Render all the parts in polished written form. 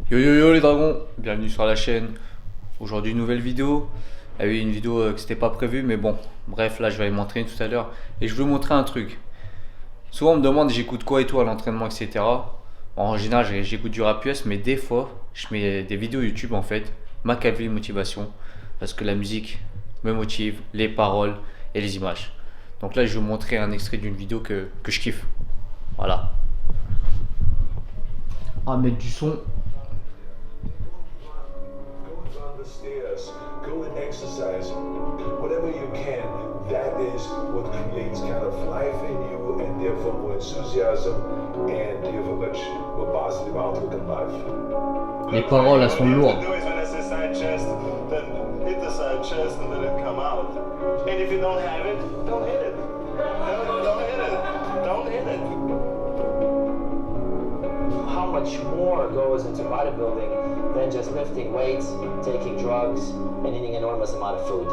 Yo yo yo les dragons, bienvenue sur la chaîne. Aujourd'hui nouvelle vidéo. Il y avait une vidéo que c'était pas prévu mais bon, bref là je vais aller m'entraîner tout à l'heure. Et je veux vous montrer un truc. Souvent on me demande j'écoute quoi et tout à l'entraînement etc. En général j'écoute du rap US mais des fois je mets des vidéos YouTube en fait. Machiavelli motivation. Parce que la musique me motive, les paroles et les images. Donc là je vais vous montrer un extrait d'une vidéo que je kiffe. Voilà. On va mettre du son. Stairs, go and exercise, whatever you can. That is what creates kind of life in you and therefore more enthusiasm and therefore much more positive outlook in life. Les paroles elles sont lourdes. Do is when I say side chest, then hit the side chest and let it come out. And if you don't have it, don't hit it. Don't hit it. Don't hit it. How much more goes into bodybuilding than just lifting weights, taking drugs, and eating an enormous amount of food.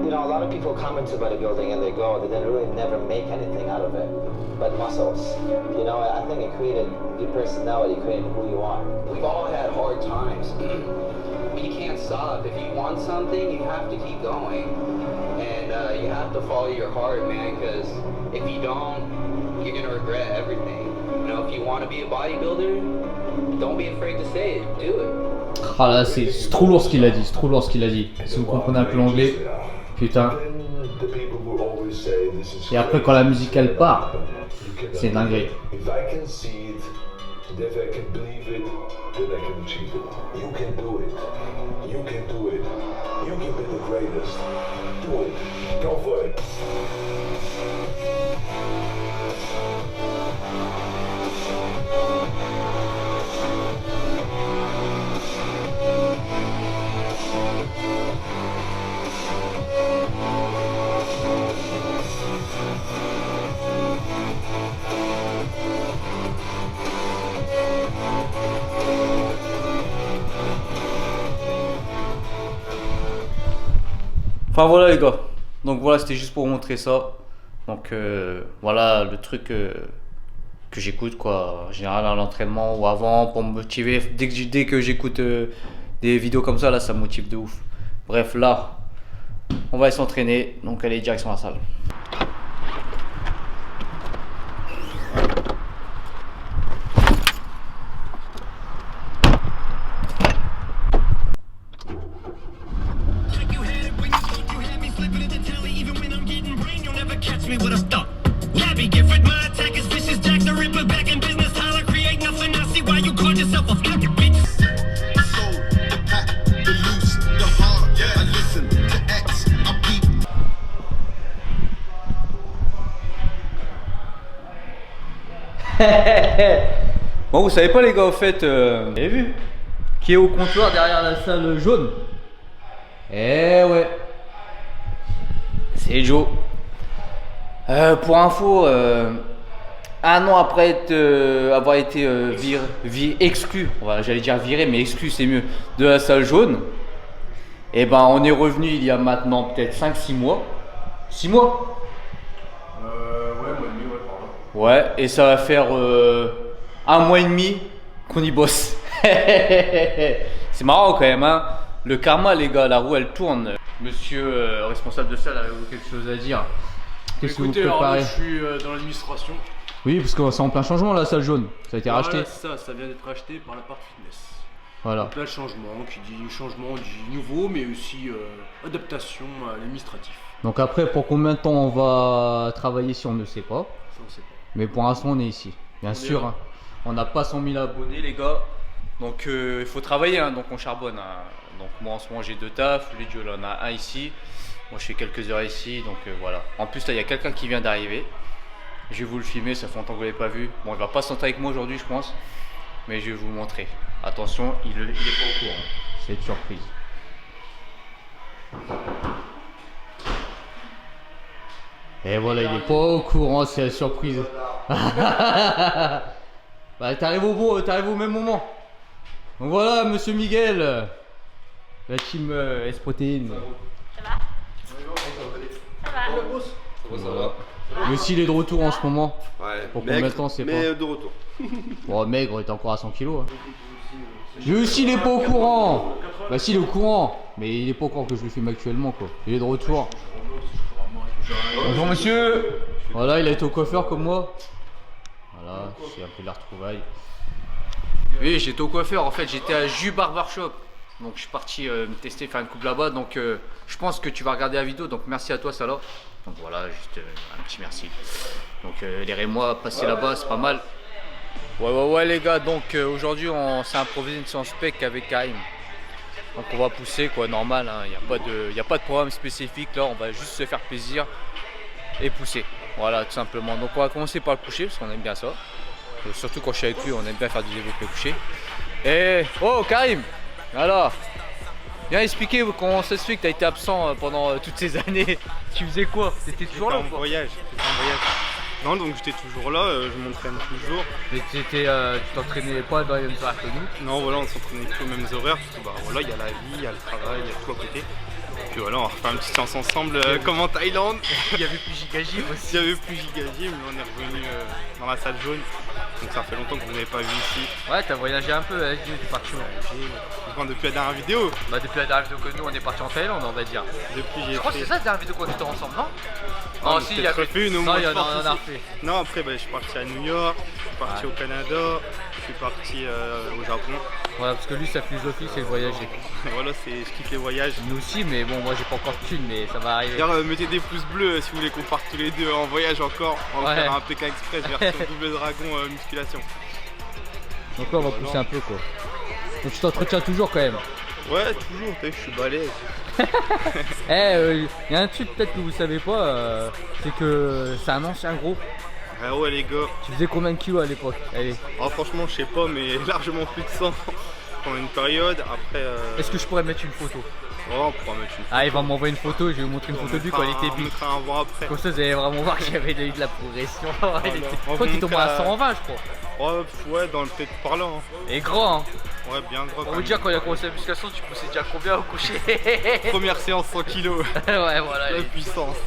You know, a lot of people come into bodybuilding and they go, they then really never make anything out of it, but muscles. You know, I think it created your personality, created who you are. We've all had hard times, but you can't stop. If you want something, you have to keep going. And you have to follow your heart, man, because if you don't, you're going to regret everything. You know, if you want to be a bodybuilder, don't be afraid to say it. Do it. Ah là c'est trop lourd ce qu'il a dit, c'est trop lourd ce qu'il a dit. Si vous comprenez un peu l'anglais, putain. Et après quand la musique elle part, c'est dingue. If I can see it, and if I can believe it, then I can achieve it. You can do it. You can do it. You can be the greatest. Do it. Go for it. Enfin voilà les gars, donc voilà c'était juste pour vous montrer ça. Donc voilà le truc que j'écoute quoi, en général à l'entraînement ou avant pour me motiver. Dès que j'écoute des vidéos comme ça là, ça me motive de ouf. Bref là, on va aller s'entraîner, donc allez direction la salle. Bon vous savez pas les gars au fait, vous avez vu qui est au comptoir derrière la salle jaune? Eh ouais, c'est Joe. Pour info, un an après avoir été exclu, j'allais dire viré mais exclu c'est mieux, de la salle jaune, et ben on est revenu il y a maintenant peut-être 5-6 mois. 6 mois. Ouais, et ça va faire 1 mois et demi qu'on y bosse. C'est marrant quand même, hein. Le karma, les gars, la roue elle tourne. Monsieur responsable de salle, avez-vous quelque chose à dire? Qu'est-ce que vous Écoutez, alors préparez? là, je suis dans l'administration. Oui, parce que c'est en plein changement la salle jaune. Ça a été racheté. Voilà, ça vient d'être racheté par la part fitness. Voilà. Donc là, le changement, qui dit changement dit nouveau, mais aussi adaptation à l'administratif. Donc après, pour combien de temps on va travailler si on ne sait pas? Ça, on sait pas. Mais pour l'instant, on est ici. Bien sûr, hein. On n'a pas 100 000 abonnés, les gars. Donc il faut travailler, hein. Donc on charbonne, hein. Donc moi en ce moment j'ai 2 tafs, lui Dieu en a un ici. Moi je fais quelques heures ici, donc voilà. En plus là il y a quelqu'un qui vient d'arriver. Je vais vous le filmer, ça fait longtemps que vous ne l'avez pas vu. Bon il va pas s'entrer avec moi aujourd'hui je pense. Mais je vais vous le montrer. Attention, il est pas au courant. C'est une surprise. Et voilà, il est pas au courant, c'est la surprise. Bah t'arrives au même moment. Donc voilà, monsieur Miguel. La team S-Protéine. Ça va? Ça va. Voilà. Mais s'il est de retour en ce moment, Ouais, pour combien de temps, c'est pas. mais de retour. Bon, maigre, il est encore à 100 kilos. Hein. Lui aussi, il est pas au courant. Bah, si, il est au courant. Mais il est pas au courant que je le filme actuellement, quoi. Il est de retour. Bonjour, monsieur. Voilà, il a été au coiffeur comme moi. Voilà, c'est un peu la retrouvaille. Oui, j'étais au coiffeur. En fait, j'étais à Jus Barbershop. Donc, je suis parti me tester, faire une coupe là-bas. Donc, je pense que tu vas regarder la vidéo. Donc, merci à toi, Salah. Donc, voilà, juste un petit merci. Donc, les moi passer là-bas, c'est pas mal. Ouais les gars, donc aujourd'hui on s'est improvisé une séance spec avec Karim. Donc on va pousser quoi, normal, hein. Il n'y a pas de programme spécifique là, on va juste se faire plaisir et pousser. Voilà, tout simplement. Donc on va commencer par le coucher parce qu'on aime bien ça. Surtout quand je suis avec lui, on aime bien faire du développé couché. Et oh Karim, alors, viens expliquer comment ça se fait que tu as été absent pendant toutes ces années. Tu faisais quoi? T'étais toujours là ou en quoi? voyage. Non, donc j'étais toujours là, je m'entraîne toujours. Mais tu t'entraînais pas dans les mêmes horaires que nous? Non, voilà, on s'entraînait plus aux mêmes horaires parce que bah voilà, il y a la vie, il y a le travail, il y a tout à côté. Puis voilà, on va refaire une petite séance ensemble comme en Thaïlande. Il y avait plus Gigagim aussi. Il y avait plus Gigagim, mais on est revenu dans la salle jaune. Donc ça fait longtemps que vous n'avez pas vu ici. Ouais, t'as voyagé un peu, t'es parti où? Enfin, depuis la dernière vidéo. Bah depuis la dernière vidéo que nous on est parti en Thaïlande on va dire. Depuis j'ai Je crois que c'est ça la dernière vidéo qu'on était ensemble, non? Non, Si, il y a refait une au Non, moins. il y en a refait. Non, après bah, je suis parti à New York, je suis parti au Canada, je suis parti au Japon. Voilà, parce que lui sa philosophie c'est de voyager. Voilà, je kiffe les voyages. Nous aussi, mais bon, moi j'ai pas encore de thunes, mais ça va arriver. D'ailleurs, mettez des pouces bleus si vous voulez qu'on parte tous les deux en voyage encore. On va faire un Pékin Express version double dragon musculation. Donc là on va pousser un peu quoi. Donc tu t'entretiens toujours quand même. Ouais, toujours, je suis balèze. Y a un truc peut-être que vous savez pas, c'est que c'est un ancien gros. Ah ouais les gars. Tu faisais combien de kilos à l'époque? Allez. Ah, franchement je sais pas, mais largement plus de 100 pendant une période. Après Est-ce que je pourrais mettre une photo? Oh, on pourra mettre une photo. Ah, il va m'envoyer une photo, je vais vous montrer une photo de lui quand il était big. On mettra un voir après. Comme ça vous allez vraiment voir qu'il y avait eu de la progression. Je crois qu'il tombait à 120 je crois. Ouais, dans le tête par là. Hein. Et grand hein. Ouais, bien gros. On vous dire quand il a commencé la musculation, tu poussais déjà combien au coucher? Première séance 100 kg. Ouais voilà. La puissance.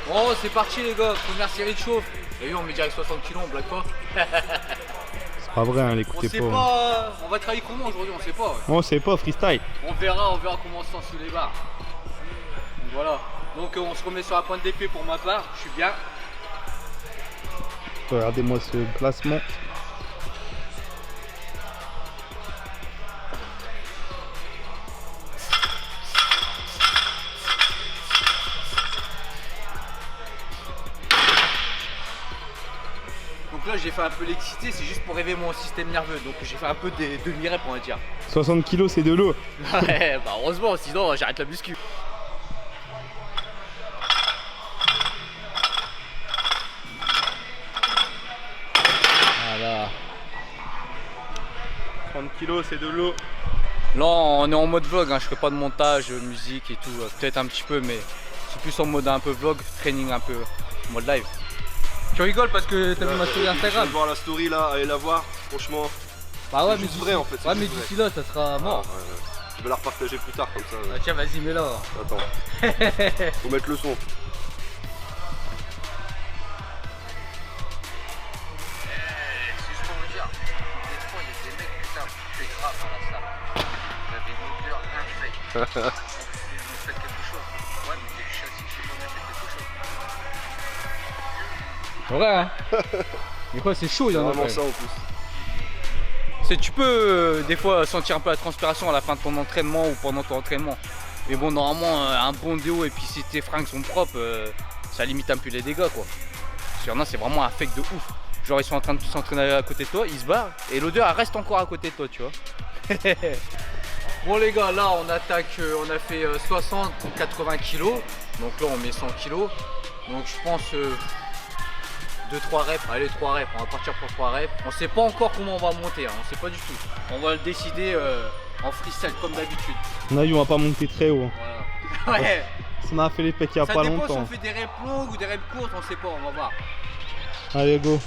Bon c'est parti les gars, première série de chauffe. Et oui on met direct 60 kg, on blague pas. C'est pas vrai, hein, l'écoutez pas. On sait pas, on va travailler comment aujourd'hui, on sait pas. Ouais. On sait pas, freestyle. On verra comment on se sent sous les barres. Donc, voilà, donc on se remet sur la pointe d'épée pour ma part, je suis bien. Regardez-moi ce placement. Donc là j'ai fait un peu l'excité, c'est juste pour réveiller mon système nerveux. Donc j'ai fait un peu des demi-reps on va dire. 60 kg c'est de l'eau. Ouais bah heureusement sinon j'arrête la muscu. Voilà. 30 kg c'est de l'eau. Là on est en mode vlog, hein. Je ferai pas de montage, musique et tout, peut-être un petit peu mais c'est plus en mode un peu vlog, training un peu, mode live. Tu rigoles parce que t'as vu ma story Instagram? Je viens de voir la story là, allez la voir, franchement. Bah ouais, mais c'est vrai en fait. Ouais mais d'ici là ça sera mort. Ouais. Je vais la repartager plus tard comme ça. Ah, tiens vas-y mets là. Attends. Faut mettre le son. C'est vrai hein. Des fois c'est chaud, il y en a vraiment ça en plus. Tu peux des fois sentir un peu la transpiration à la fin de ton entraînement ou pendant ton entraînement. Mais bon normalement un bon déo et puis si tes fringues sont propres, ça limite un peu les dégâts quoi. Parce qu'il y en a c'est vraiment un fake de ouf. Genre ils sont en train de s'entraîner à côté de toi, ils se barrent et l'odeur elle reste encore à côté de toi tu vois. Bon les gars là on attaque, on a fait 60-80 kg. Donc là on met 100 kg. Donc je pense 2-3 reps, allez 3 reps, on va partir pour 3 reps. On sait pas encore comment on va monter, hein. On sait pas du tout. On va le décider en freestyle comme d'habitude. Naï, on va pas monter très haut. Voilà. Ouais. Ça m'a fait les pecs il y a pas longtemps. Ça dépend si on fait des reps longues ou des reps courtes, on sait pas, on va voir. Allez go.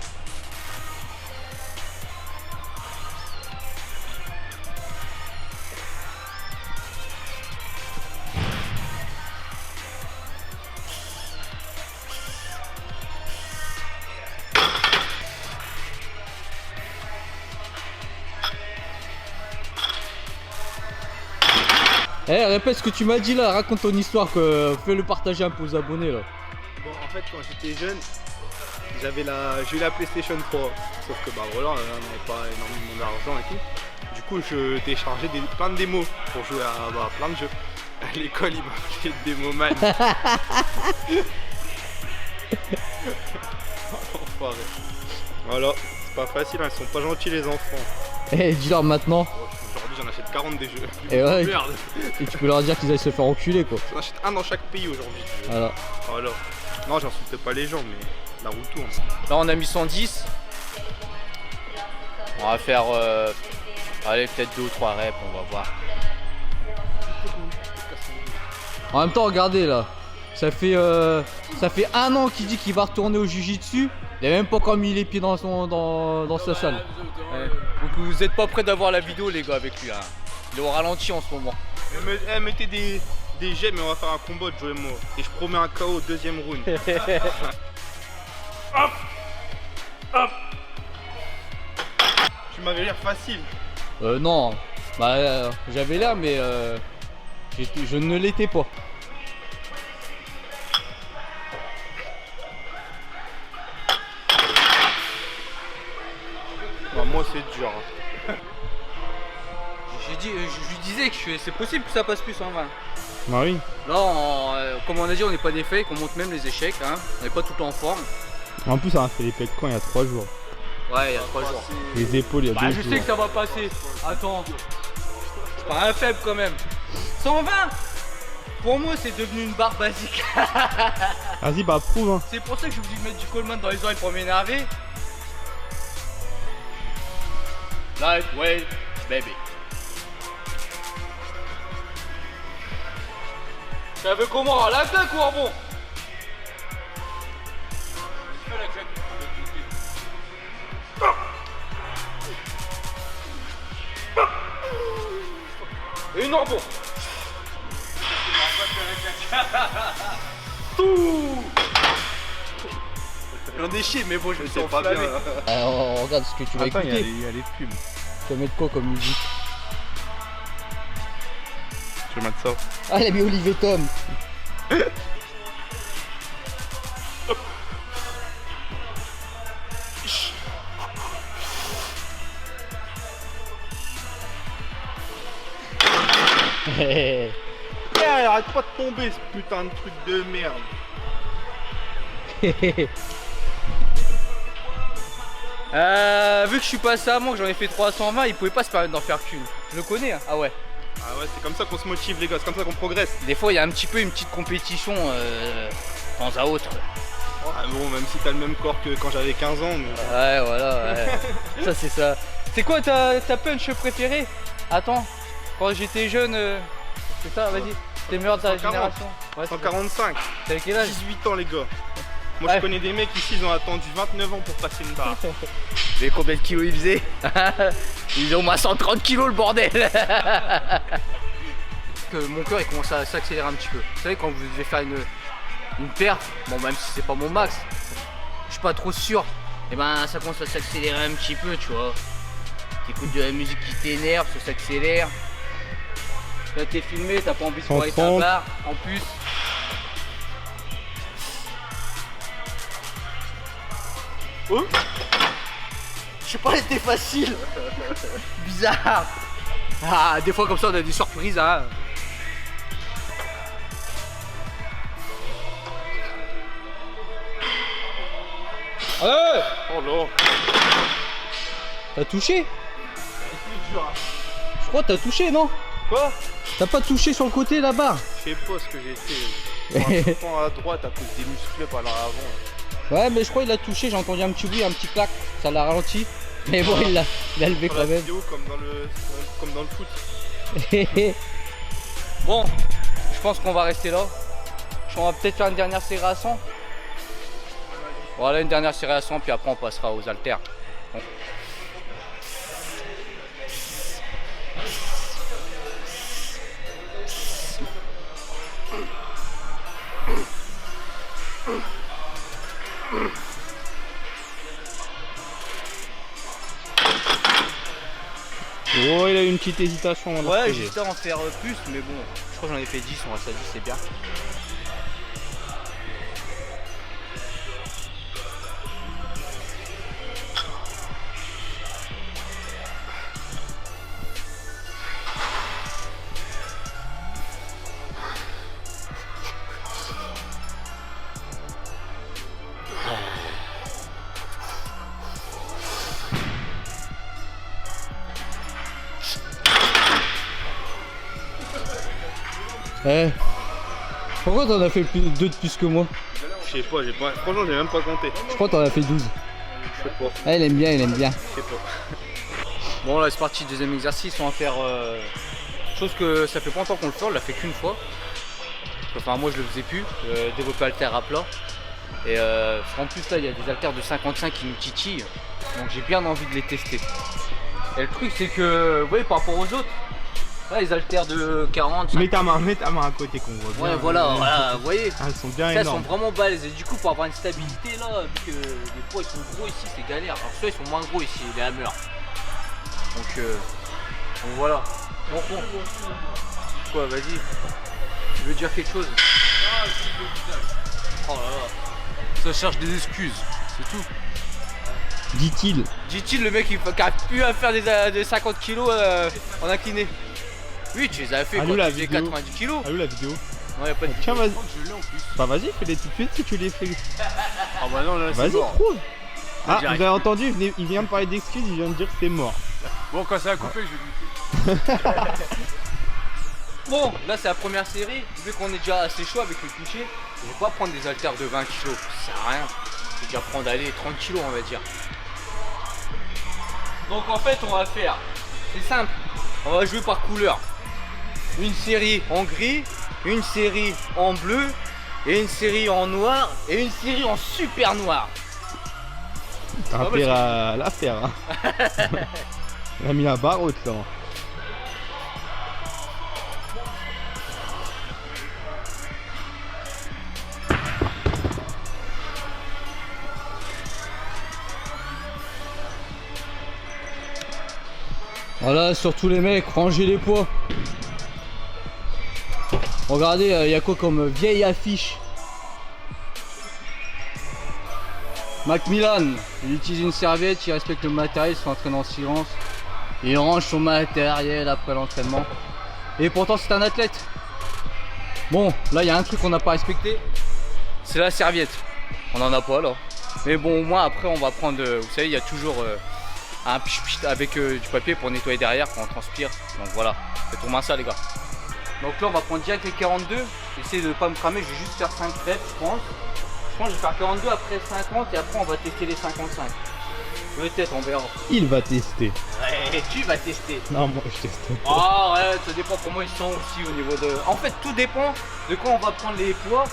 Eh, répète ce que tu m'as dit là, raconte ton histoire, fais le partager un peu aux abonnés là. Bon, en fait, quand j'étais jeune, j'ai eu la PlayStation 3. Sauf que bah voilà, on n'avait pas énormément d'argent et tout. Du coup, je téléchargeais plein de démos pour jouer à plein de jeux. À l'école, ils m'appelaient démoman. Enfoiré. Voilà, c'est pas facile, hein, ils sont pas gentils les enfants. Eh, dis-leur maintenant. Aujourd'hui, j'en achète 40 des jeux. Et ouais. Merde. Et tu peux leur dire qu'ils aillent se faire enculer quoi. J'en achète un dans chaque pays aujourd'hui. Voilà. Voilà. Non, j'insulte pas les gens, mais la roue tourne. Là, on a mis 110. On va faire, allez, peut-être 2 ou 3 reps, on va voir. En même temps, regardez là. Ça fait 1 an qu'il dit qu'il va retourner au Jiu-Jitsu. Il a même pas encore mis les pieds dans sa salle. Ouais. Donc vous êtes pas prêts d'avoir la vidéo les gars avec lui. Hein. Il est au ralenti en ce moment. Mettez des jets, mais on va faire un combat de Joe et moi. Et je promets un KO au deuxième round. Hop, hop. Tu m'avais l'air facile. Non. Bah j'avais l'air mais je ne l'étais pas. Bah, moi c'est dur. Hein. Je lui disais que c'est possible que ça passe plus en 20. Bah oui. Là, comme on a dit, on n'est pas des fakes, on monte même les échecs. Hein. On n'est pas tout le temps en forme. En plus, on a fait les pets quand il y a 3 jours. Ouais, il y a 3 jours. Les épaules, il y a 2 jours. Je sais que ça va passer. Attends. C'est pas un faible quand même. 120. Pour moi, c'est devenu une barre basique. Vas-y, bah prouve. Hein. C'est pour ça que je voulais mettre du Coleman dans les oreilles pour m'énerver. Lightweight, baby. Ça veut comment? La claque ou un bon? Et une rebond. J'en ai chié, mais bon, je me sens pas bien. Alors, regarde ce que tu vas écouter. Il y a les pubs. Tu vas mettre quoi comme musique? Je vais mettre ça. Ah, il a mis Olivier Tom. Arrête pas de tomber ce putain de truc de merde. Vu que je suis passé à moi, que j'en ai fait 320, il pouvait pas se permettre d'en faire qu'une. Je le connais, hein. Ah ouais. Ah ouais, c'est comme ça qu'on se motive les gars, c'est comme ça qu'on progresse. Des fois, il y a un petit peu une petite compétition de temps à autre. Ah bon, même si t'as le même corps que quand j'avais 15 ans. Mais... Ouais, voilà, ouais. Ça, c'est ça. C'est quoi ta punch préférée? Attends, quand j'étais jeune, c'est ça, vas-y. T'es meilleur de ta génération. Ouais, 145. T'avais quel âge? 18 ans les gars. Moi ouais. Je connais des mecs ici, ils ont attendu 29 ans pour passer une barre. Mais combien de kilos il faisait? Il faisait au moins 130 kilos le bordel. Mon cœur il commence à s'accélérer un petit peu. Vous savez quand vous devez faire une perte, bon même si c'est pas mon max, je suis pas trop sûr, et ben ça commence à s'accélérer un petit peu, tu vois. T'écoutes de la musique qui t'énerve, ça s'accélère. Là t'es filmé, t'as pas envie de parler ta barre en plus. Oh, je sais pas, c'était facile. Bizarre. Ah, des fois comme ça on a des surprises, hein. Allez. Oh non. T'as touché? Je crois que t'as touché, non? Quoi? T'as pas touché sur le côté là-bas? Je sais pas ce que j'ai fait. Pour un à droite à cause des muscles par là avant. Ouais, mais je crois qu'il a touché, j'ai entendu un petit bruit, un petit clac, ça l'a ralenti. Mais bon, il l'a levé quand même. Vidéo, comme dans le foot. Bon, je pense qu'on va rester là. On va peut-être faire une dernière série à 100. Voilà, une dernière série à 100, puis après on passera aux haltères. Bon. Oh, il a eu une petite hésitation. avant de Ouais, reposer. j'hésitais à en faire plus, mais bon, je crois que j'en ai fait 10, on reste à 10, c'est bien. Eh, pourquoi t'en as fait 2 de plus que moi? Je sais pas, franchement, j'ai même pas compté. Je crois que t'en as fait 12. Je sais pas. Ah, il aime bien, il aime bien. Je sais pas. Bon là c'est parti, deuxième exercice, on va faire chose que ça fait pas longtemps qu'on le fait, on l'a fait qu'une fois. Enfin moi je le faisais plus, développer haltère à plat. Et en plus là il y a des haltères de 55 qui nous titillent, donc j'ai bien envie de les tester. Et le truc c'est que, vous voyez par rapport aux autres, là les haltères de 40, Mets ta main à côté qu'on voit bien. ouais voilà, vous voyez, Ah, elles sont bien ça, elles sont énormes. vraiment balèzes. Et du coup pour avoir une stabilité là, vu que les poids ils sont gros ici c'est galère, alors ceux ils sont moins gros ici, les hammers. Donc voilà. Donc quoi, vas-y. Tu veux dire quelque chose? Oh là là. Ça cherche des excuses, c'est tout. Dit-il. Dit-il le mec qui a pu à faire des 50 kilos en incliné. Oui, tu les as fait Ah, quand nous, la tu faisais vidéo. 90 kilos. Ah oui, la vidéo. Non, y a pas de Tiens, vidéo. vas-y. Bah, vas-y, fais-les tout de suite si tu les fais. Ah bah non, là c'est Vas-y, mort. trouve. Ah, J'y vous arrive avez entendu, il vient de parler d'excuses, il vient de dire que c'est mort. Bon, quand ça a coupé, je vais lui Bon, là c'est la première série. Vu qu'on est déjà assez chaud avec le toucher, je vais pas prendre des haltères de 20 kilos. Ça sert à rien. Je vais déjà prendre 30 kilos, on va dire. Donc en fait, on va faire, c'est simple, on va jouer par couleur. Une série en gris, une série en bleu, et une série en noir, et une série en super noir. T'as Ah, intérêt à la faire. Hein. Il a mis la barre haute là. Voilà, surtout les mecs, rangez les poids. Regardez, il y a quoi comme vieille affiche? Macmillan, il utilise une serviette, il respecte le matériel, il s'entraîne en silence. Il range son matériel après l'entraînement. Et pourtant c'est un athlète. Bon, là il y a un truc qu'on n'a pas respecté. C'est la serviette. On en a pas là. Mais bon, au moins après on va prendre, vous savez, il y a toujours un pich avec du papier pour nettoyer derrière quand on transpire. Donc voilà, faites au moins ça les gars. Donc là on va prendre direct les 42. J'essaie de ne pas me cramer, je vais juste faire 5 reps je pense. Je pense que je vais faire 42 après 50 et après on va tester les 55. Peut-être on verra. Il va tester. Ouais, tu vas tester. Non, moi je teste pas. Ah ouais, ça dépend comment ils sont aussi au niveau de... En fait tout dépend de quand on va prendre les poids,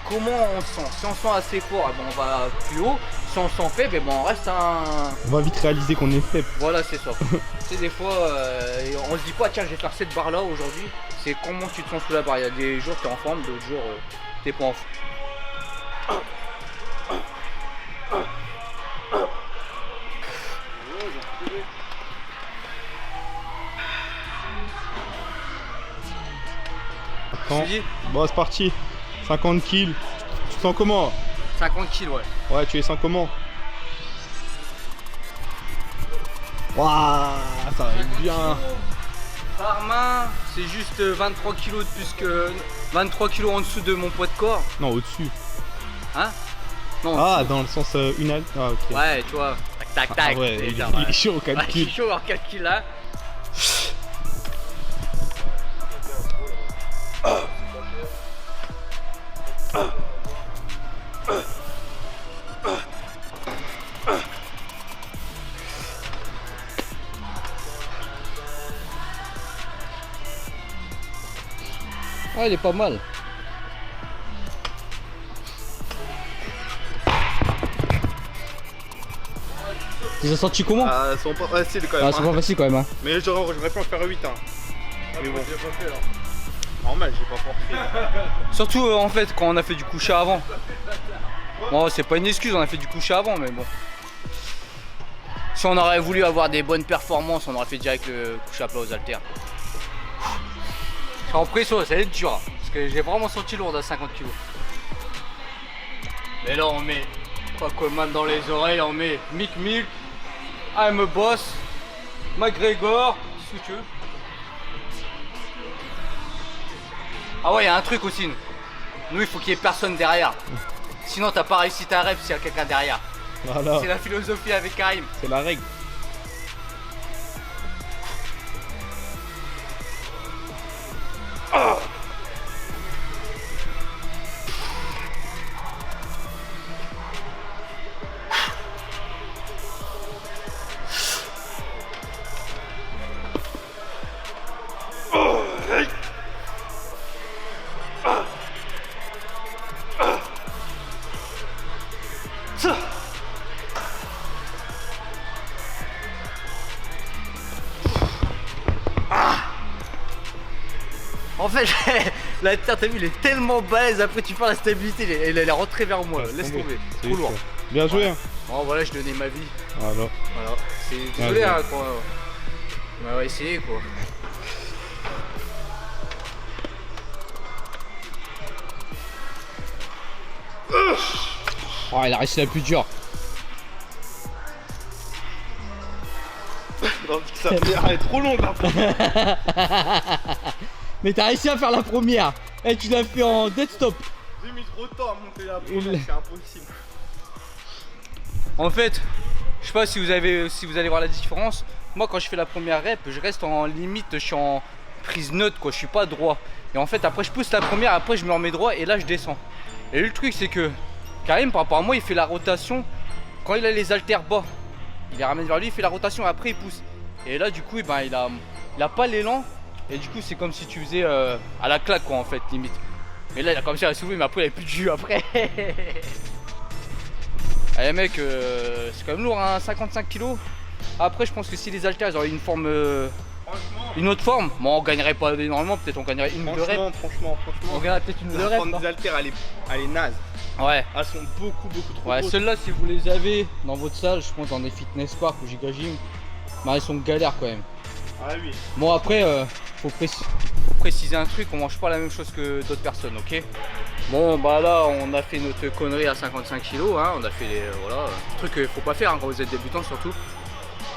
comment on sent. Si on sent assez fort, eh ben, on va plus haut. Si on sent faible, eh ben, on reste un... On va vite réaliser qu'on est faible. Voilà, c'est ça. Tu sais, des fois, on se dit pas, tiens, je vais faire cette barre là aujourd'hui. C'est comment tu te sens sous la barre. Il y a des jours t'es en forme, d'autres jours t'es pas en forme. Attends. Je te dis Bon, c'est parti. 50 kills. Tu te sens comment? 50 kilos, ouais. Ouais, tu les sens comment? Waouh, ça va être bien. Par main, c'est juste 23 kilos de plus que... 23 kilos en dessous de mon poids de corps. Non, au-dessus. Hein? Non. Ah, dans le sens une Ah, ok. Ouais, tu vois. Tac, tac, tac. Ah ouais, déjà, il est chaud au Ouais, calcul. il est chaud en calcul là. Ah, il est pas mal. Tu as senti comment? Ah, elles sont pas faciles quand Ah, même. c'est pas facile quand même. Hein. Mais j'aurais pu en faire 8 hein. Mais bon. Normal, j'ai pas forcé. Surtout en fait quand on a fait du coucher avant. Bon, c'est pas une excuse, on a fait du coucher avant, mais bon. Si on aurait voulu avoir des bonnes performances, on aurait fait direct le coucher à plat aux haltères. En pression, ça va être dur, hein, parce que j'ai vraiment senti lourd à 50 kg. Mais là on met Coleman dans les oreilles, on met Mick Milk, I'm a Boss, McGregor, tout ce que tu veux. Ah ouais, il y a un truc aussi. Nous, il faut qu'il y ait personne derrière. Sinon, t'as pas réussi ta rêve s'il y a quelqu'un derrière. Voilà. C'est la philosophie avec Karim. C'est la règle. Oh. En fait, la terre, t'as vu, il est tellement balèze. Après, tu perds la stabilité. Elle est rentrée vers moi. Laisse tomber. Trop lourd. Bien joué. Hein. Bon, voilà, je donnais ma vie. Voilà. C'est désolé, hein, quoi. On va essayer, quoi. Oh, il a réussi la plus dure. Non, ça elle est trop longue là. Mais t'as réussi à faire la première. Et tu l'as fait en dead stop. J'ai mis trop de temps à monter la première, c'est impossible. En fait, je sais pas si vous allez voir la différence. Moi, quand je fais la première rep, je reste en limite, je suis en prise neutre, quoi. Je suis pas droit. Et en fait, après, je pousse la première, après, je me remets droit et là, je descends. Et le truc, c'est que Karim, par rapport à moi, il fait la rotation quand il a les haltères bas. Il les ramène vers lui, il fait la rotation et après, il pousse. Et là, du coup, ben, il a pas l'élan. Et du coup, c'est comme si tu faisais à la claque, quoi, en fait, limite. Mais là, il a comme ça à soulever, mais après, il avait plus de jus après. Allez, mec, c'est quand même lourd, hein, 55 kg. Après, je pense que si les haltères ils auraient une forme. Une autre forme, bon, on gagnerait pas énormément, peut-être on gagnerait une ou deux reps. Franchement. On gagnerait peut-être une ou deux reps. La forme des haltères, elle est naze. Ouais. Elles sont beaucoup trop Ouais, grosses. celles-là, si vous les avez dans votre salle, je pense dans des fitness parks ou giga gym, bah, elles sont galères quand même. Ah oui. Bon, après, faut préciser un truc, on mange pas la même chose que d'autres personnes, ok? Bon, bah là, on a fait notre connerie à 55 kg, hein, on a fait les. Voilà, un truc qu'il faut pas faire hein, quand vous êtes débutant surtout.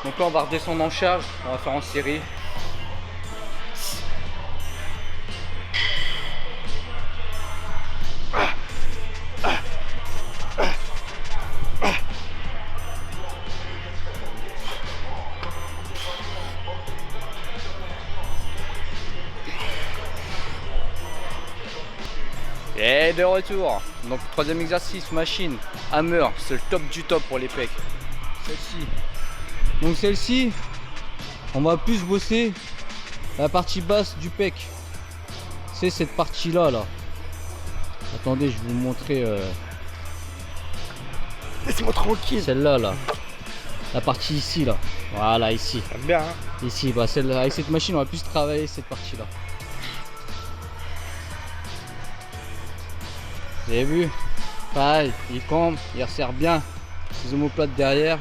Donc là, on va redescendre en charge, on va faire en série. Et de retour. Donc troisième exercice, machine, hammer, c'est le top du top pour les pecs. Celle-ci. Donc celle-ci, on va plus bosser la partie basse du pec. C'est cette partie-là, là. Attendez, je vais vous montrer. Laissez-moi tranquille. Celle-là, là. La partie ici, là. Voilà, ici. J'aime bien, hein. Ici, bah celle-là. Avec cette machine, on va plus travailler cette partie-là. Vous avez vu? Pareil, il campe, il resserre bien ses omoplates derrière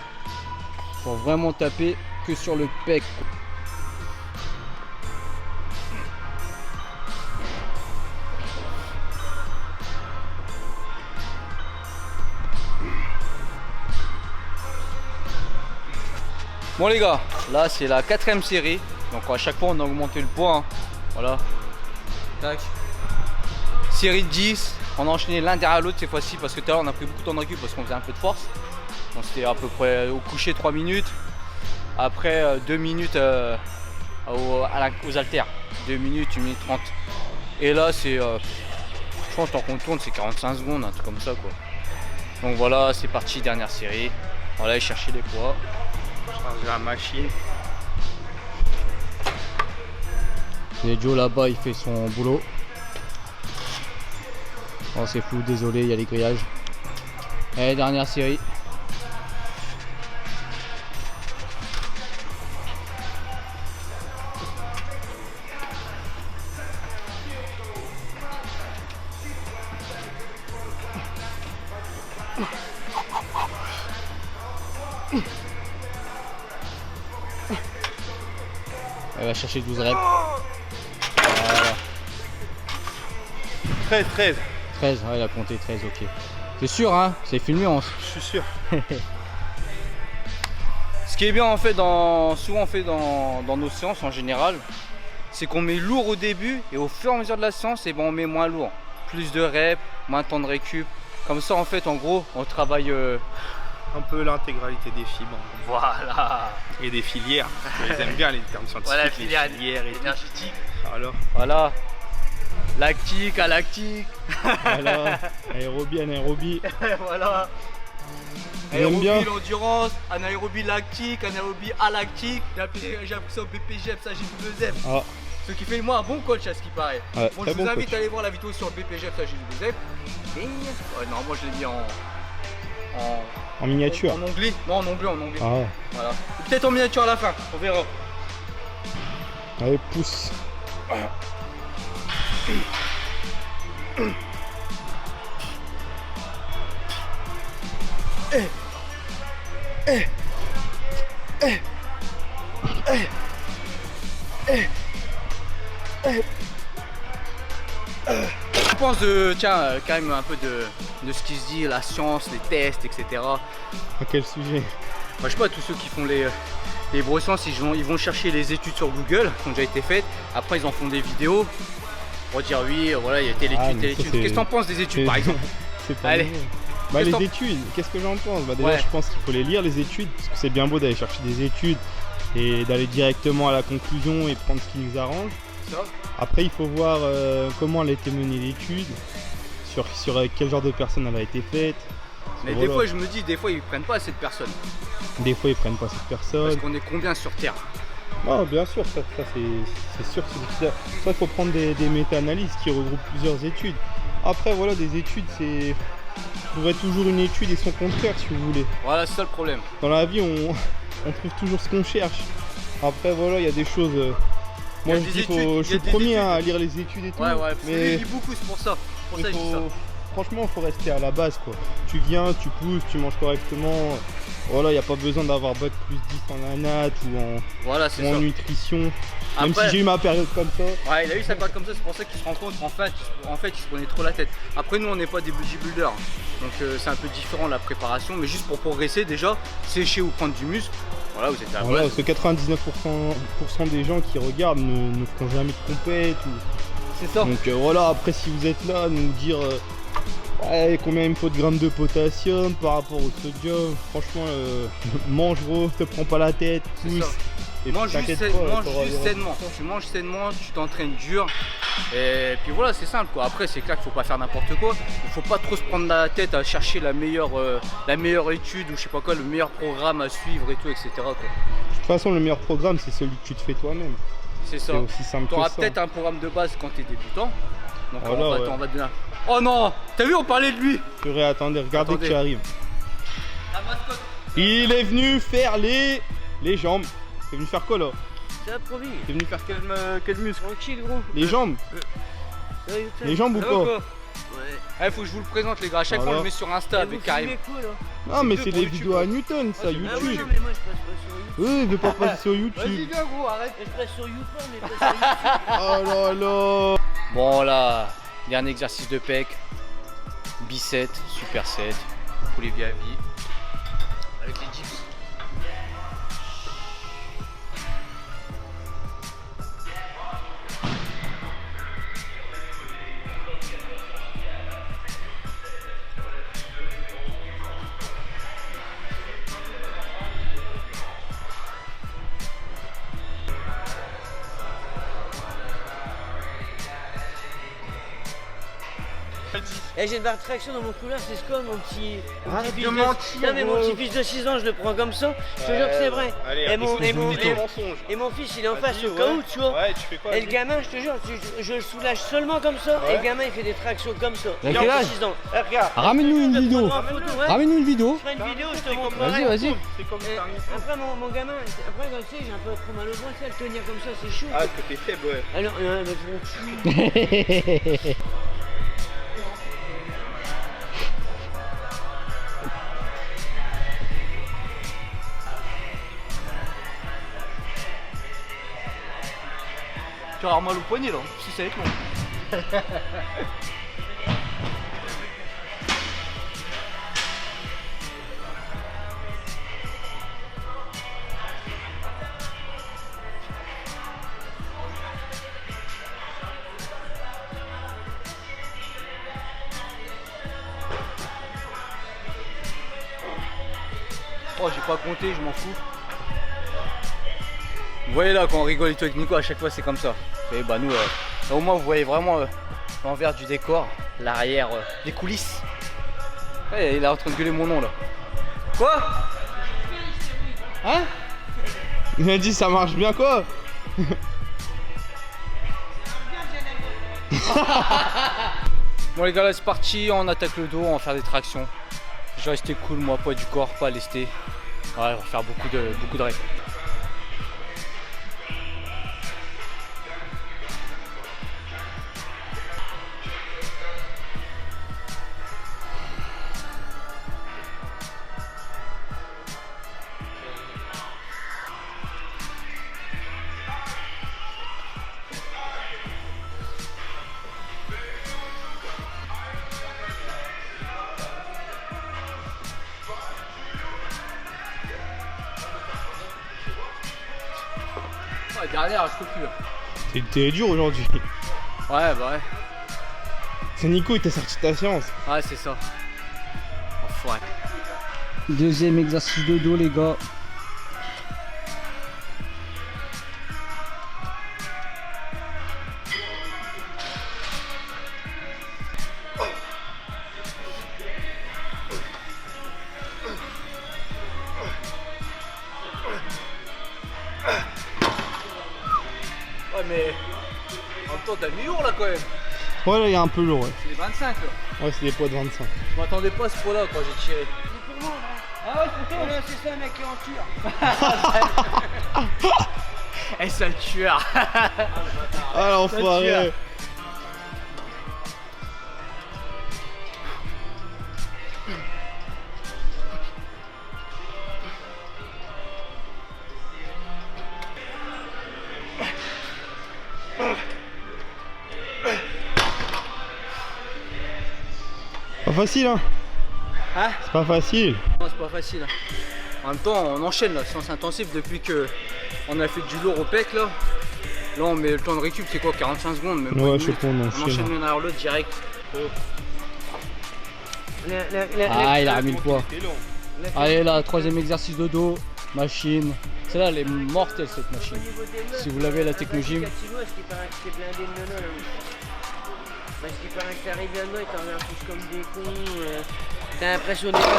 pour vraiment taper que sur le pec. Bon les gars, là c'est la 4ème série, donc à chaque fois on a augmenté le poids, hein. Voilà. Tac. Série de 10. On a enchaîné l'un derrière l'autre cette fois-ci parce que tout à l'heure on a pris beaucoup de temps de récup parce qu'on faisait un peu de force. Donc c'était à peu près au coucher 3 minutes. Après 2 minutes aux haltères. 2 minutes, 1 minute 30. Et là c'est. Je pense que tant qu'on tourne c'est 45 secondes, un truc comme ça quoi. Donc voilà, c'est parti, dernière série. On va aller chercher les poids. Charger la machine. Et Joe là-bas il fait son boulot. Oh c'est flou, désolé, il y a les grillages. Allez, dernière série. Elle va chercher 12 reps. Voilà. 13. 13, ouais, il a compté 13, ok. C'est sûr, hein? C'est filmé, Je suis sûr. Ce qui est bien en fait, souvent on fait dans nos séances en général, c'est qu'on met lourd au début et au fur et à mesure de la séance, et ben, on met moins lourd. Plus de reps, moins de temps de récup. Comme ça en fait, en gros, on travaille... Un peu l'intégralité des fibres. Voilà. Et des filières. Ils aiment bien les termes scientifiques. Voilà, filière les filières et énergétique. Alors. Voilà. Lactique, alactique. Voilà. Aérobie, anaérobie. Voilà. J'aime bien. Aérobie, l'endurance, anaérobie lactique, anaérobie alactique. J'ai appris ça au BPGEP, ça j'ai du Ah. Ce qui fait de moi un bon coach à ce qui paraît. Ouais, Bon, très je vous bon invite coach. à aller voir la vidéo sur le BPGEP, ça j'ai du Et... Ouais, non, moi je l'ai mis En miniature. En onglet. Non, en onglet. Ah ouais. Voilà. Et peut-être en miniature à la fin, on verra. Allez, pousse. Je pense quand même un peu de ce qui se dit, la science, les tests, etc. À quel sujet? Moi, je sais pas, tous ceux qui font les neurosciences, ils vont chercher les études sur Google qui ont déjà été faites. Après, ils en font des vidéos pour dire oui, voilà, il y a telle étude, telle étude. Qu'est-ce que t'en penses des études, par exemple? C'est pas Allez. nouveau. Bah, les études, qu'est-ce que j'en pense? Bah, déjà, Ouais. je pense qu'il faut les lire, les études, parce que c'est bien beau d'aller chercher des études et d'aller directement à la conclusion et prendre ce qui nous arrange. Ça. Après, il faut voir comment elle a été menée l'étude, sur quel genre de personne elle a été faite. Mais Voilà. des fois, je me dis, des fois, ils prennent pas cette personne. Des fois, ils prennent pas cette Parce personne. qu'on est combien sur Terre? Non, bien sûr, ça c'est sûr. Ça, il faut prendre des méta-analyses qui regroupent plusieurs études. Après, voilà, des études, c'est... Il faudrait toujours une étude et son contraire, si vous voulez. Voilà, c'est ça le problème. Dans la vie, on trouve toujours ce qu'on cherche. Après, voilà, il y a des choses... Il y Moi, a je des dis, études, je il y suis a le des premier études. à lire les études et tout. Ouais, ouais, mais je lis beaucoup, c'est pour ça. Pour ça, je dis ça. franchement, il faut rester à la base, quoi. Tu viens, tu pousses, tu manges correctement. Voilà, il n'y a pas besoin d'avoir bac plus 10 en anat Voilà, ou c'est en ça. nutrition. Même Après- si j'ai eu ma période comme ça. Ouais, il a eu sa période comme ça, c'est pour ça qu'il se rend compte qu'en fait, il se prenait trop la tête. Après, nous, on n'est pas des bodybuilders, donc c'est un peu différent la préparation, mais juste pour progresser, déjà, sécher ou prendre du muscle, voilà, vous êtes à la Voilà, base. parce que 99% des gens qui regardent ne feront jamais de compète. C'est ça. Donc voilà, après si vous êtes là, nous dire ouais, combien il me faut de grammes de potassium par rapport au sodium, franchement, mange gros, te prends pas la tête, C'est pousse. ça. Et Mange puis, juste, t'inquiète pas, mange t'auras juste des sainement. Tu manges sainement, tu t'entraînes dur. Et puis voilà, c'est simple quoi. Après, c'est clair qu'il faut pas faire n'importe quoi. Il faut pas trop se prendre la tête à chercher la meilleure étude ou je sais pas quoi, le meilleur programme à suivre et tout, etc. quoi. De toute façon, le meilleur programme, c'est celui que tu te fais toi-même. C'est C'est ça. aussi simple Tu que auras ça. peut-être un programme de base quand tu es débutant. Donc Voilà, on ouais. va te donner un... Oh non! T'as vu, on parlait de lui! Purée, attendez, regardez Attendez. qui arrive. La mascotte! Il est venu faire les jambes. T'es venu faire quoi là? C'est la promis. T'es venu faire quel muscle? Tranquille, gros. Les jambes? Sérieux, Les jambes ou Ça va pas? quoi? Ouais. Eh, faut que je vous le présente les gars, à chaque fois Voilà. on le met sur Insta Et avec vous Karim. filmez quoi, là? Non, mais que c'est pour des YouTube, vidéos à ouais. Newton, ça, Ah oui, non, YouTube. mais moi je passe pas sur YouTube. Oui, il veut pas passer sur Vas-y YouTube. viens gros, arrête! Je passe sur YouTube, mais pas sur YouTube. Oh là là. Bon là, dernier exercice de pec, bicep, superset, pour les VIP, avec les dips. Eh, j'ai une barre de traction dans mon couloir, c'est ce quoi mon petit. Arrête fils de mentir, Non, mais mon gros. petit fils de 6 ans, je le prends comme ça. Je te jure que c'est vrai. Allez, Et mon fils, il est en face au cas où, tu vois. Ouais, tu fais quoi? Et le gamin, je te jure, je le soulage seulement comme ça. Et le gamin, il fait des tractions comme ça. Il a Il a quel encore âge 6 ans. Eh, regarde. Ramène-nous une Je te vidéo. prendrai en photo, ouais. Ramène-nous une vidéo. Je ferai une vidéo, je te montre. Vas-y, vas-y. C'est comme ça. Après, mon gamin, après, quand tu sais, j'ai un peu trop mal au bras, tu sais, le tenir comme ça, c'est chaud. Ah, que t'es faible, ouais. Alors, mais je m'en tue. Tu vas avoir mal au poignet là, si ça va être long. Oh, j'ai pas compté, je m'en fous. Vous voyez là, quand on rigole et tout avec Nico, à chaque fois c'est comme ça. Et bah nous, au moins vous voyez vraiment l'envers du décor, l'arrière, les coulisses. Ouais, il est en train de gueuler mon nom là. Quoi? Hein? Il a dit ça marche bien quoi? Bon les gars, là c'est parti, on attaque le dos, on va faire des tractions. Je vais rester cool, moi, poids du corps, pas lesté. Ouais, on va faire beaucoup de reps. Derrière, je peux plus. T'es dur aujourd'hui. Ouais, bah ouais. C'est Nico, il t'a sorti ta séance. Ouais, c'est ça. Enfoiré. Deuxième exercice de dos, les gars. Ouais, mais en même temps, t'as mis lourd là quand même. Ouais, là, il est un peu lourd. Ouais, C'est des 25 là. ouais c'est des poids de 25. Je m'attendais pas à ce poids là quand j'ai tiré. C'est pour moi, là. Ah ouais, c'est toi. C'est ça, mec, qui est en tueur. Eh, sale tueur. Ah l'enfoiré. Pas facile hein. Hein? C'est pas facile. Non, c'est pas facile. En même temps, on enchaîne la séance intensive depuis que on a fait du lourd au pec là. Là, on met le temps de récup, c'est quoi, 45 secondes même. Ouais, je sais pas, on On enchaîne. enchaîne l'un derrière l'autre direct. Ah, il a remis le poids. Allez là, troisième exercice de dos, machine. Celle-là, elle est mortelle cette machine. Si vous l'avez, la Technogym. Parce qu'il paraît que t'arrives là-dedans et t'en regardes tous comme des cons. T'as l'impression d'être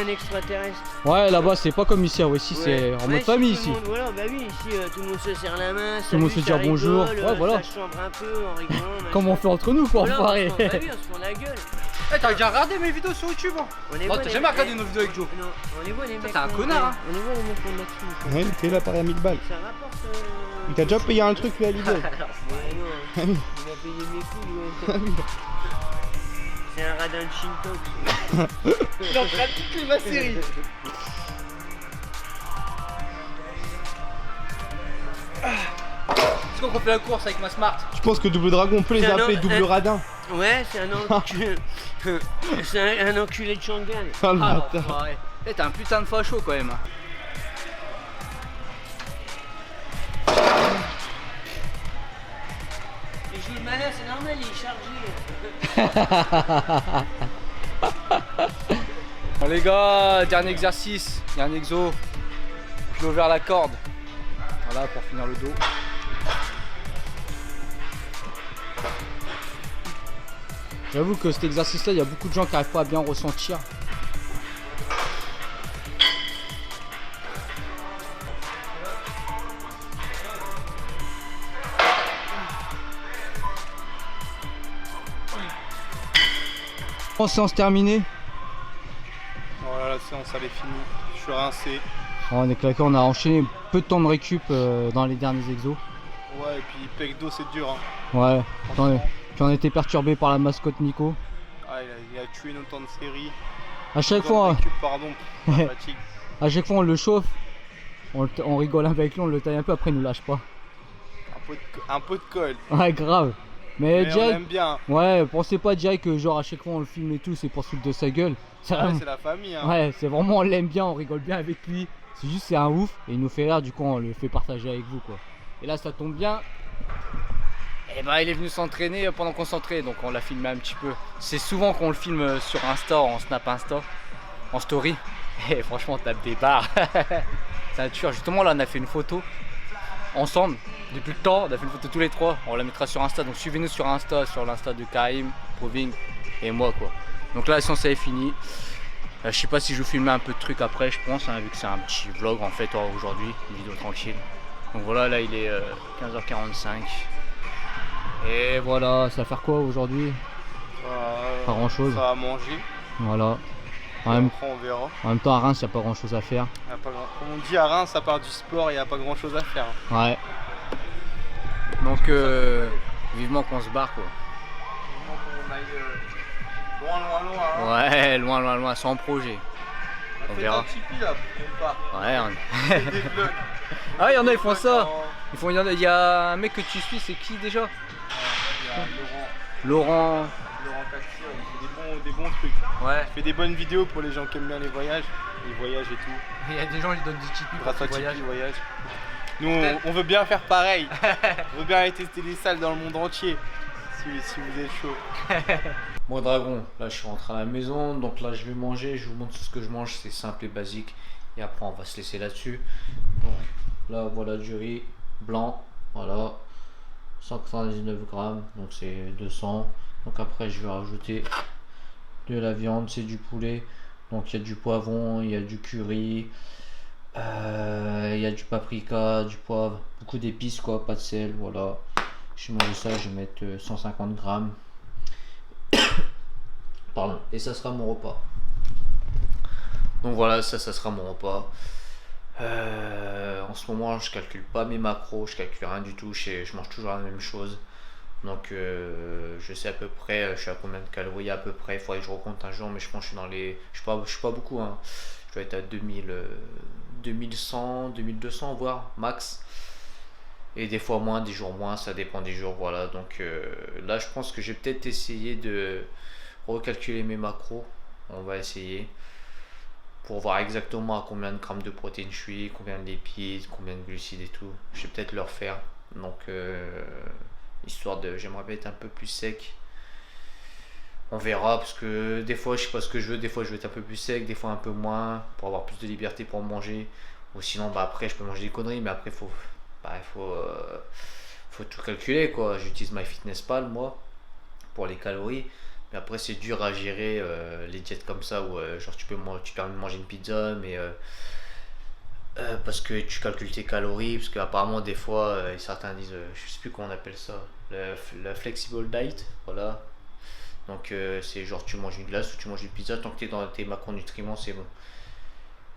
un extraterrestre. Ouais, là-bas, c'est pas comme ici. Ici, c'est en mode famille ici. Voilà, bah oui, ici tout le monde se serre la main. Tout le monde se dit bonjour. Ouais, voilà. Ça chambre un peu en rigolant. Comme on fait entre nous, quoi, enfoiré. Bah oui, on se prend la gueule. Eh, t'as déjà regardé mes vidéos sur YouTube? T'as jamais regardé nos vidéos avec Joe? Non, on les voit les mecs. T'es un connard, hein. On les voit les mecs qu'on a dessus. Ouais, il fait l'appareil à 1000 balles. Ça rapporte. Il t'a déjà payé un truc lui à Lidl. Il a payé mes couilles. Ouais. C'est un radin de Shinto. Il est en train de quitter ma série. Est-ce qu'on fait la course avec ma Smart? Je pense que Double Dragon, on peut les appeler Double Radin. Ouais, c'est un enculé. C'est un enculé de Shanghai. Ah le Ah, bâtard. enfoiré. Eh, t'es un putain de facho quand même. Les joues de malin, c'est normal, il est chargé. Bon les gars, dernier exercice, dernier exo. Culot vers la corde. Voilà pour finir le dos. J'avoue que cet exercice là, il y a beaucoup de gens qui n'arrivent pas à bien ressentir. Séance terminée. Voilà, la séance elle est finie. Je suis rincé. On est claqué, on a enchaîné peu de temps de récup dans les derniers exos. Ouais, et puis pec dos c'est dur. Hein. Ouais, puis on a été perturbé par la mascotte Nico. Ah, il a tué nos temps de série. À chaque fois, Récup, pardon, pour la fatigue. à chaque fois on le chauffe, on rigole avec lui, on le taille un peu, après il nous lâche pas. un pot de colle. Ouais, grave. Mais on direct, aime bien. ouais, pensez pas direct que genre à chaque fois on le filme et tout, c'est pour se foutre de sa gueule. C'est Ouais, vraiment- c'est la famille. Hein. Ouais, c'est vraiment, on l'aime bien, on rigole bien avec lui. C'est juste, c'est un ouf et il nous fait rire, du coup, on le fait partager avec vous, quoi. Et là, ça tombe bien. Et bah, il est venu s'entraîner pendant qu'on s'entraînait, donc on l'a filmé un petit peu. C'est souvent qu'on le filme sur Insta, en Snap Insta, en story. Et franchement, on tape des barres. C'est un tueur. Justement, là, on a fait une photo ensemble. Depuis le temps, on a fait une photo tous les trois. On la mettra sur Insta. Donc, suivez-nous sur Insta, sur l'Insta de Karim, Proving et moi, quoi. Donc là, la séance est finie. Je sais pas si je vous filmer un peu de trucs après, je pense, hein, vu que c'est un petit vlog en fait aujourd'hui, une vidéo tranquille. Donc voilà, là il est 15h45. Et voilà, ça va faire quoi aujourd'hui? Pas grand chose. Ça va manger. Voilà. Après, on verra. En même temps, à Reims, il n'y a pas grand chose à faire. Comme on dit à Reims, à part du sport, il n'y a pas grand chose à faire. Ouais. Donc, vivement qu'on se barre, quoi. Vivement qu'on aille loin. Ouais, loin, sans projet. On verra. Un Tipeee là, pour qu'on parte. Ouais, on... des vlogs. Ah, il y en a, ils font ça. Il y a un mec que tu suis, c'est qui déjà? Il y a Laurent Caxia, il fait des bons trucs. Ouais. Il fait des bonnes vidéos pour les gens qui aiment bien les voyages et tout. Il y a des gens qui donnent du Tipeee grâce à Tipeee voyage. Nous, on veut bien faire pareil. On veut bien aller tester les salles dans le monde entier. Si vous êtes chaud. Bon dragon, là je suis rentré à la maison, donc là je vais manger, je vous montre ce que je mange, c'est simple et basique. Et après on va se laisser là-dessus. Donc là voilà du riz blanc, voilà, 199 grammes, donc c'est 200. Donc après je vais rajouter de la viande, c'est du poulet. Donc il y a du poivron, il y a du curry, il y a du paprika, du poivre, beaucoup d'épices quoi, pas de sel, voilà. Je vais manger ça, je vais mettre 150 grammes. Pardon. Et ça sera mon repas. Donc voilà, ça sera mon repas. En ce moment, je calcule pas mes macros, je calcule rien du tout. Je mange toujours la même chose. Donc je sais à peu près, je suis à combien de calories à peu près. Il faudrait que je recompte un jour, mais je pense que je suis dans les. Je suis pas beaucoup, hein. Je dois être à 2100, 2200 voire max. Et des fois moins, des jours moins, ça dépend des jours, voilà. Donc là, je pense que je vais peut-être essayer de recalculer mes macros. On va essayer pour voir exactement à combien de grammes de protéines je suis, combien de lipides, combien de glucides et tout. Je vais peut-être le refaire. Donc histoire de, j'aimerais bien être un peu plus sec. On verra, parce que des fois je sais pas ce que je veux, des fois je veux être un peu plus sec, des fois un peu moins, pour avoir plus de liberté pour manger. Ou sinon bah après je peux manger des conneries, mais après faut tout calculer quoi. J'utilise MyFitnessPal moi pour les calories, mais après c'est dur à gérer les diètes comme ça où genre tu permets de manger une pizza, mais parce que tu calcules tes calories, parce qu'apparemment des fois certains disent je sais plus comment on appelle ça, la flexible diet, voilà. Donc c'est genre tu manges une glace ou tu manges une pizza, tant que tu es dans tes macronutriments c'est bon.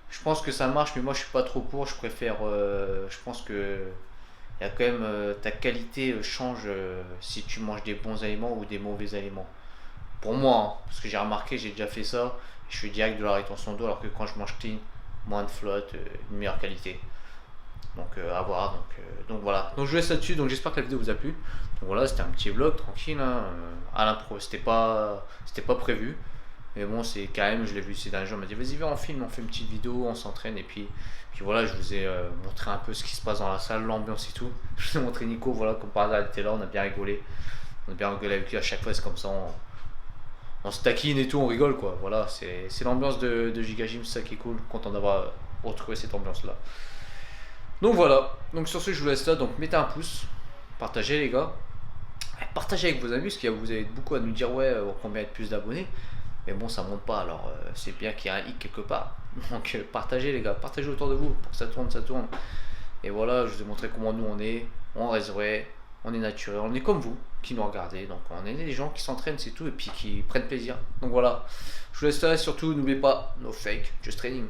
Je pense que ça marche, mais moi je suis pas trop pour. Je préfère, je pense que il y a quand même ta qualité change si tu manges des bons aliments ou des mauvais aliments. Pour moi, hein, parce que j'ai remarqué, j'ai déjà fait ça, je fais direct de la rétention d'eau, alors que quand je mange clean, moins de flotte, une meilleure qualité. Donc à voir. Donc voilà. Donc je vous laisse là-dessus. Donc j'espère que la vidéo vous a plu. Donc voilà, c'était un petit vlog tranquille, hein, à l'impro. C'était pas prévu. Mais bon, c'est quand même, je l'ai vu ces derniers jours, il m'a dit vas-y viens on filme, on fait une petite vidéo, on s'entraîne et puis voilà, je vous ai montré un peu ce qui se passe dans la salle, l'ambiance et tout. Je vous ai montré Nico, voilà, comme par hasard il était là, on a bien rigolé. On a bien rigolé avec lui, à chaque fois c'est comme ça, on se taquine et tout, on rigole quoi. Voilà, c'est l'ambiance de Giga Gym, c'est ça qui est cool, content d'avoir retrouvé cette ambiance là. Donc voilà, donc sur ce je vous laisse là, donc mettez un pouce, partagez les gars. Partagez avec vos amis, parce que vous avez beaucoup à nous dire ouais, combien de plus d'abonnés. Mais bon, ça monte pas, alors c'est bien qu'il y ait un hic quelque part. Donc partagez les gars, partagez autour de vous pour que ça tourne, ça tourne. Et voilà, je vous ai montré comment nous on reste vrai, on est naturel, on est comme vous qui nous regardez. Donc on est des gens qui s'entraînent, c'est tout, et puis qui prennent plaisir. Donc voilà, je vous laisse là, surtout n'oubliez pas, no fake, just training.